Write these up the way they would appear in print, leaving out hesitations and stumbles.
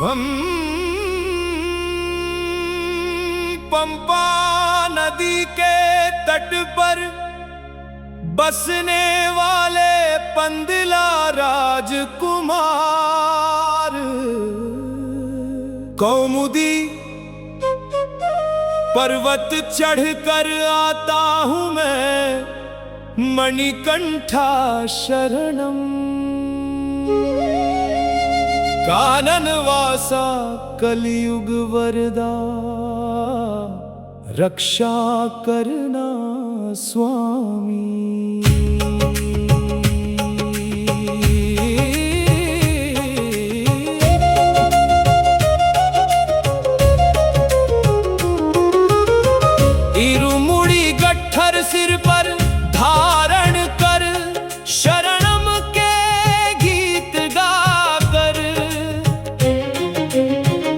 हम पंपा नदी के तट पर बसने वाले पंदिला राजकुमार, कौमुदी पर्वत चढ़कर आता हूं मैं, मणिकंठा शरणम। कानन वासा कलियुग वरदा, रक्षा करना स्वामी। इरुमुड़ी गट्ठर सिर पर धारण कर, शरणम के गीत गाकर,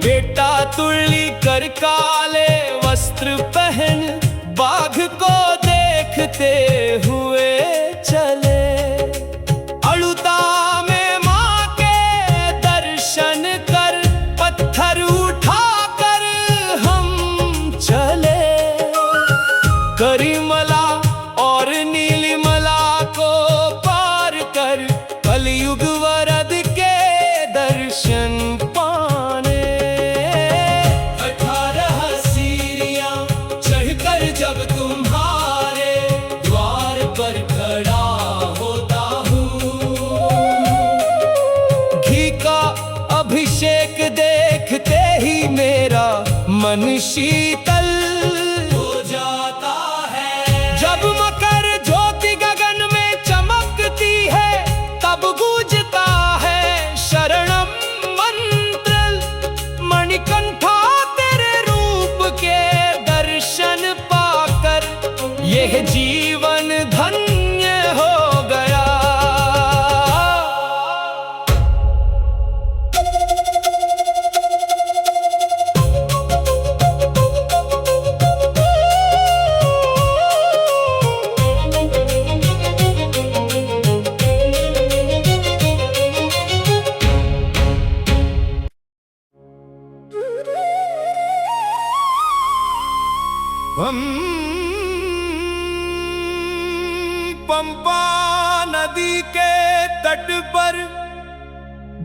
बेटा तुल्ली कर काले वस्त्र पहन, बाघ को देखते हुए चले। अड़ुता में माँ के दर्शन कर, पत्थर उठाकर हम चले। करीमला और नीलिमला को पार कर, कलयुग वरद के दर्शन पाने। 18 सीढ़ियां चढ़कर जब तुम्हारे द्वार पर खड़ा होता हूँ, घी का अभिषेक देखते ही मेरा मन शीतल हो जाता है। जब मकर ज्योति गगन में चमकती है, तब गूंजता है शरणम मंत्र। मणिकंठा तेरे रूप के दर्शन पाकर, यह जीवन धन्य हो गया। हम पंपा नदी के तट पर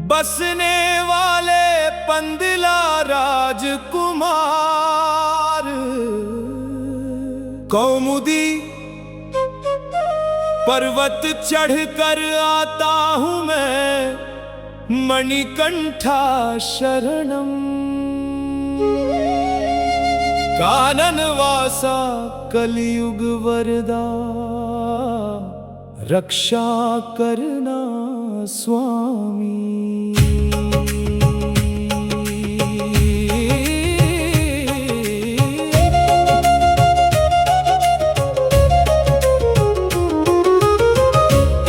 बसने वाले पंदिला राजकुमार, कौमुदी पर्वत चढ़कर आता हूं मैं, मणिकंठा शरणम। कानन वासा कलियुग वरदा, रक्षा करना स्वामी।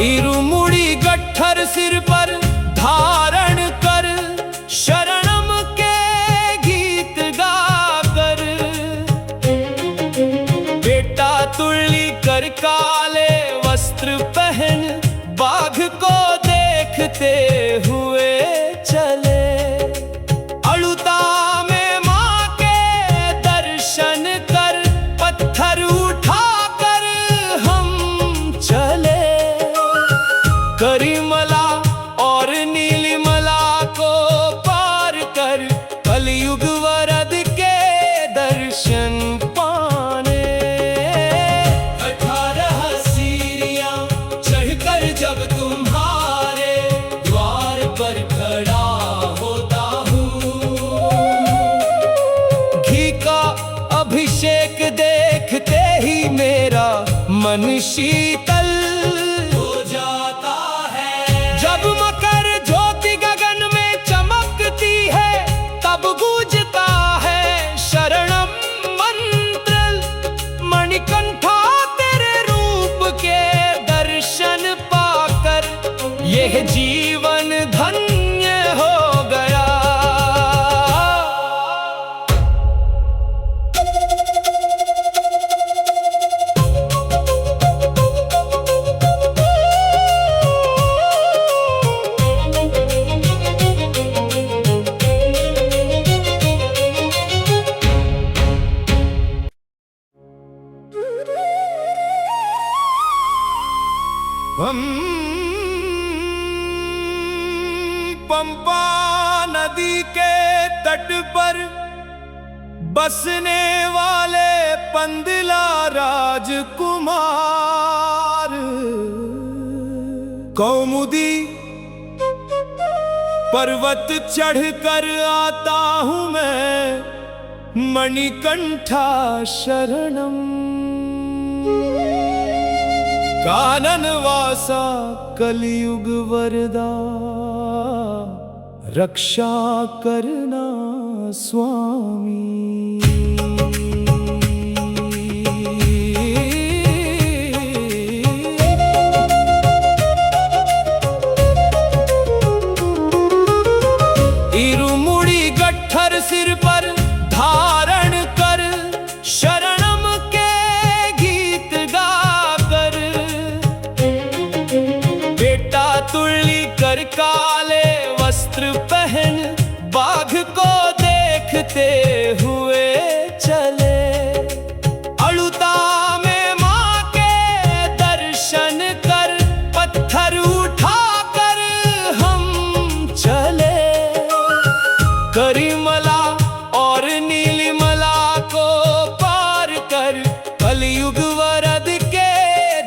इरुमुड़ी गट्ठर सिर पर धारण कर, शरणम के गीत गाकर, बेटा तुल्ली कर काले वस्त्र पहन, बाघ को देखते हुए चले। अड़ुता में माँ के दर्शन कर, पत्थर उठाकर हम चले। करीमला और नीलिमला को पार कर, कलयुग वरद के दर्शन पाने। 18 सीढ़ियां चढ़कर जब तुम्हारे द्वार पर खड़ा होता हूँ, घी का अभिषेक देखते ही मेरा मन शीतल हो जाता है। जब मकर ज्योति गगन में चमकती है, तब गूंजता है शरणम मंत्र। मणिकंठा तेरे रूप के दर्शन पाकर, यह जीवन धन्य हो गया। हम पंपा नदी के तट पर बसने वाले पंदिला राजकुमार, कौमुदी पर्वत चढ़कर आता हूँ मैं, मणिकंठा शरणम। कानन वासा कलियुग वरदा, रक्षा करना स्वामी। इरुमुड़ी गट्ठर सिर पर धारण कर, शरणम के गीत गाकर, बेटा तुल्ली कर काले वस्त्र पहन, बाघ को देखते हुए चले। अड़ुता में माँ के दर्शन कर, पत्थर उठाकर हम चले। करीमला और नीलिमला को पार कर, कलयुग वरद के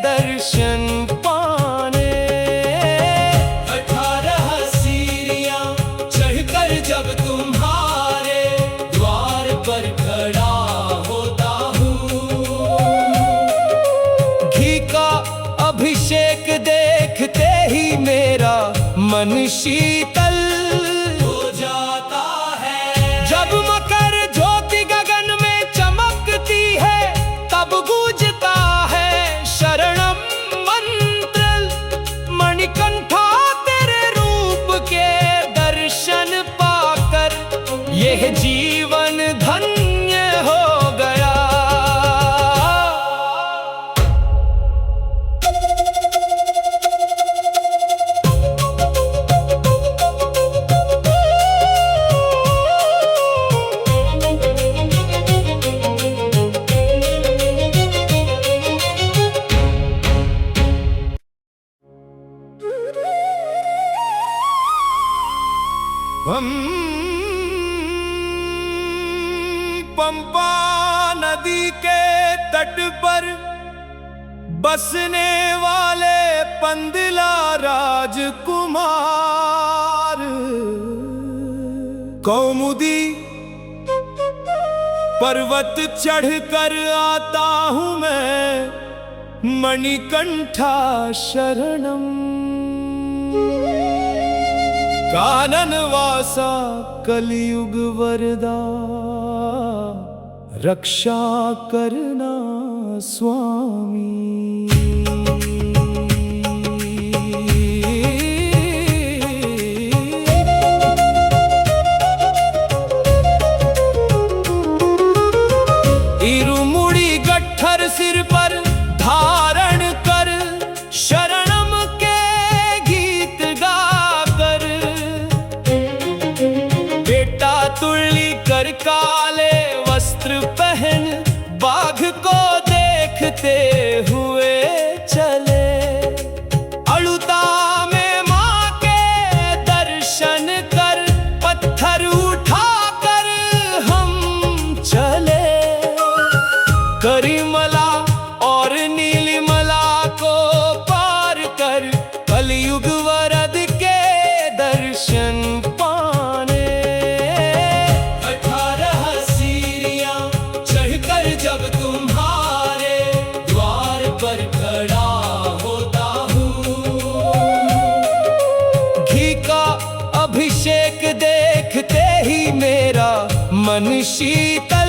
दर्शन पाने। 18 सीढ़ियां चढ़कर जब तुम्हारे द्वार पर खड़ा होता हूँ, घी का अभिषेक देखते ही मेरा मन शीतल हो जाता है। जब मकर ज्योति गगन में चमकती है, तब गूंजता है शरणम मंत्र। मणिकंठा तेरे रूप के दर्शन पाकर, यह जीवन धन्य हो गया। हम पंपा नदी के तट पर बसने वाले पंदिला राजकुमार, कौमुदी पर्वत चढ़कर आता हूँ मैं, मणिकंठा शरणम। कानन वासा कलियुग वरदा, रक्षा करना स्वामी। इरुमुड़ी गट्ठर सिर पर धारण कर, शरणम के गीत गाकर, बेटा तुल्ली कर काले वस्त्र पहन, बाघ को देखते हुए चले। अड़ुता में माँ के दर्शन कर, पत्थर उठाकर हम चले। करीमला और नीलिमला को पार कर, कलयुग वरद के दर्शन पाने। 18 सीढ़ियां चढ़कर जब तुम्हारे द्वार पर खड़ा होता हूँ, घी का अभिषेक देखते ही मेरा मन शीतल